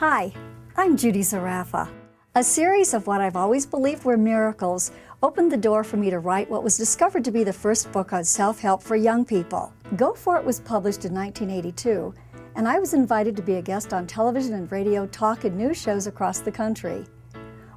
Hi, I'm Judy Zarafa. A series of what I've always believed were miracles opened the door for me to write what was discovered to be the first book on self-help for young people. Go For It was published in 1982, and I was invited to be a guest on television and radio talk and news shows across the country.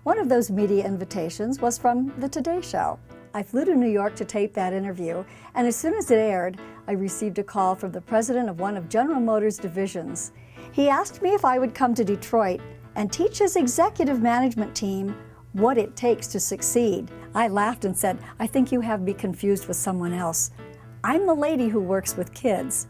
One of those media invitations was from The Today Show. I flew to New York to tape that interview, and as soon as it aired, I received a call from the president of one of General Motors' divisions. He asked me if I would come to Detroit and teach his executive management team what it takes to succeed. I laughed and said, "I think you have me confused with someone else. I'm the lady who works with kids."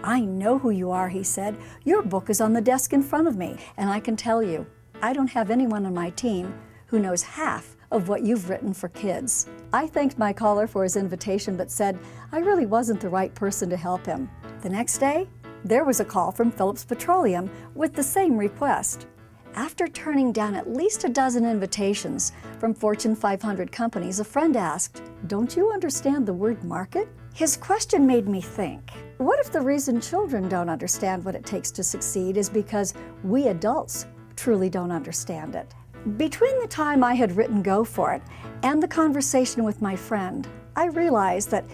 "I know who you are," he said. "Your book is on the desk in front of me, and I can tell you, I don't have anyone on my team who knows half of what you've written for kids." I thanked my caller for his invitation, but said I really wasn't the right person to help him. The next day, there was a call from Phillips Petroleum with the same request. After turning down at least a dozen invitations from Fortune 500 companies, a friend asked, "Don't you understand the word market?" His question made me think, what if the reason children don't understand what it takes to succeed is because we adults truly don't understand it? Between the time I had written Go For It and the conversation with my friend, I realized that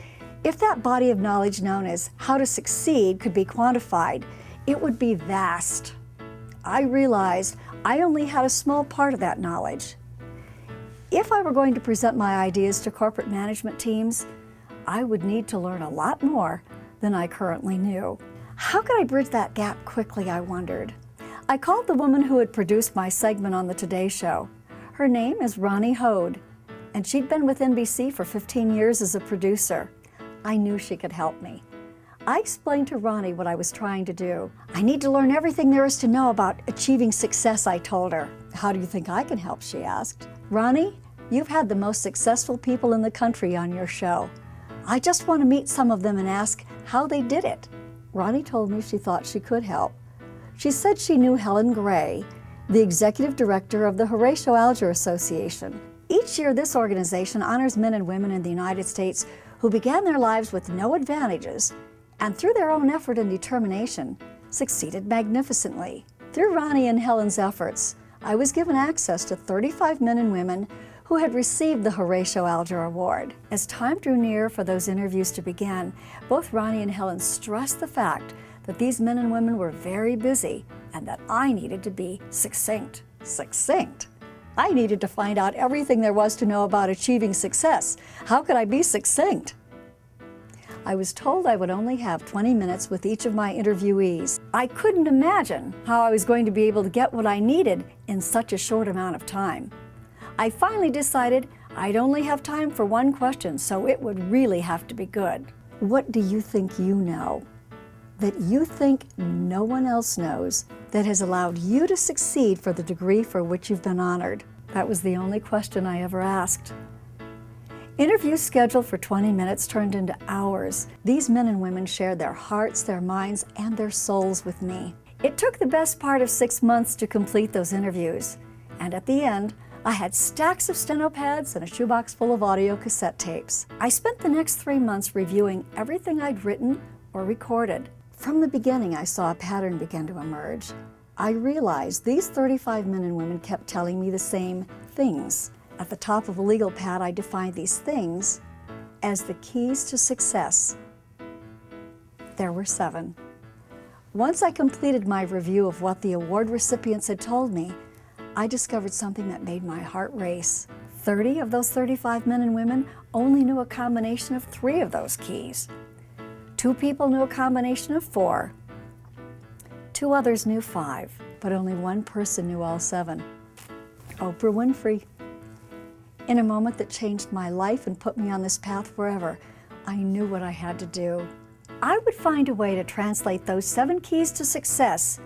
if that body of knowledge known as how to succeed could be quantified, it would be vast. I realized I only had a small part of that knowledge. If I were going to present my ideas to corporate management teams, I would need to learn a lot more than I currently knew. How could I bridge that gap quickly, I wondered. I called the woman who had produced my segment on the Today Show. Her name is Ronnie Hode, and she'd been with NBC for 15 years as a producer. I knew she could help me. I explained to Ronnie what I was trying to do. "I need to learn everything there is to know about achieving success," I told her. "How do you think I can help?" she asked. "Ronnie, you've had the most successful people in the country on your show. I just want to meet some of them and ask how they did it." Ronnie told me she thought she could help. She said she knew Helen Gray, the executive director of the Horatio Alger Association. Each year, this organization honors men and women in the United States who began their lives with no advantages and through their own effort and determination, succeeded magnificently. Through Ronnie and Helen's efforts, I was given access to 35 men and women who had received the Horatio Alger Award. As time drew near for those interviews to begin, both Ronnie and Helen stressed the fact that these men and women were very busy and that I needed to be succinct. Succinct? I needed to find out everything there was to know about achieving success. How could I be succinct? I was told I would only have 20 minutes with each of my interviewees. I couldn't imagine how I was going to be able to get what I needed in such a short amount of time. I finally decided I'd only have time for one question, so it would really have to be good. What do you think you know that you think no one else knows that has allowed you to succeed for the degree for which you've been honored? That was the only question I ever asked. Interviews scheduled for 20 minutes turned into hours. These men and women shared their hearts, their minds, and their souls with me. It took the best part of 6 months to complete those interviews, and at the end, I had stacks of steno pads and a shoebox full of audio cassette tapes. I spent the next 3 months reviewing everything I'd written or recorded. From the beginning, I saw a pattern begin to emerge. I realized these 35 men and women kept telling me the same things. At the top of a legal pad, I defined these things as the keys to success. There were 7. Once I completed my review of what the award recipients had told me, I discovered something that made my heart race. 30 of those 35 men and women only knew a combination of 3 of those keys. 2 people knew a combination of 4. 2 others knew 5, but only 1 person knew all 7. Oprah Winfrey. In a moment that changed my life and put me on this path forever, I knew what I had to do. I would find a way to translate those 7 keys to success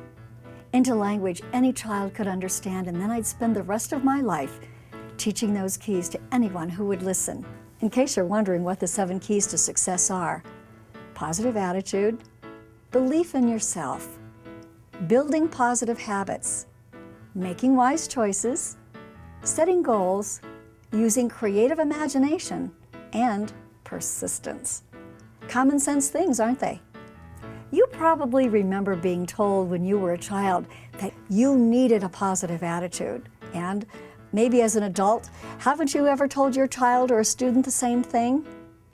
into language any child could understand, and then I'd spend the rest of my life teaching those keys to anyone who would listen. In case you're wondering what the 7 keys to success are: positive attitude, belief in yourself, building positive habits, making wise choices, setting goals, using creative imagination, and persistence. Common sense things, aren't they? You probably remember being told when you were a child that you needed a positive attitude. And maybe as an adult, haven't you ever told your child or a student the same thing?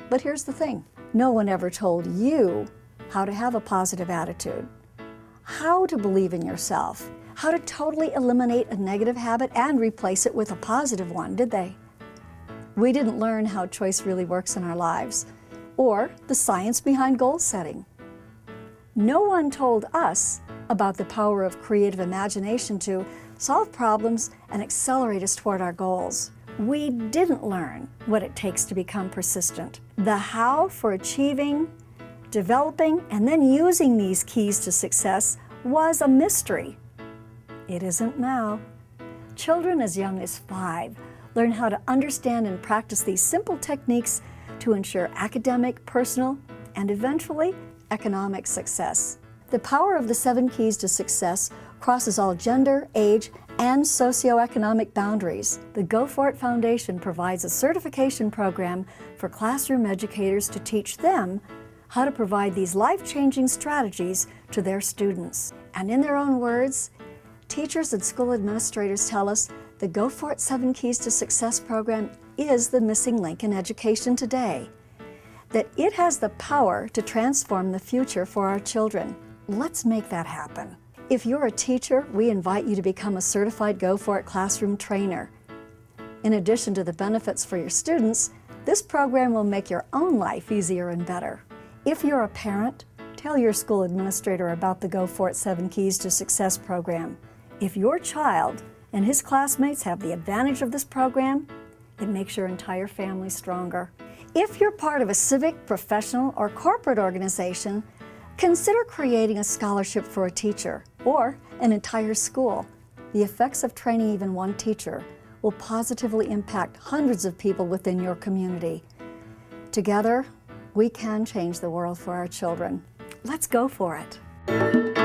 But here's the thing, no one ever told you how to have a positive attitude, how to believe in yourself, how to totally eliminate a negative habit and replace it with a positive one, did they? We didn't learn how choice really works in our lives, or the science behind goal setting. No one told us about the power of creative imagination to solve problems and accelerate us toward our goals. We didn't learn what it takes to become persistent, the how for achieving, developing, and then using these keys to success was a mystery. It isn't now. Children as young as 5 learn how to understand and practice these simple techniques to ensure academic, personal, and eventually economic success. The power of the 7 keys to success crosses all gender, age, and socioeconomic boundaries. The Go For It Foundation provides a certification program for classroom educators to teach them how to provide these life-changing strategies to their students. And in their own words, teachers and school administrators tell us the Go For It 7 Keys to Success program is the missing link in education today, that it has the power to transform the future for our children. Let's make that happen. If you're a teacher, we invite you to become a certified Go For It classroom trainer. In addition to the benefits for your students, this program will make your own life easier and better. If you're a parent, tell your school administrator about the Go For It 7 Keys to Success program. If your child and his classmates have the advantage of this program, it makes your entire family stronger. If you're part of a civic, professional, or corporate organization, consider creating a scholarship for a teacher or an entire school. The effects of training even one teacher will positively impact hundreds of people within your community. Together, we can change the world for our children. Let's go for it.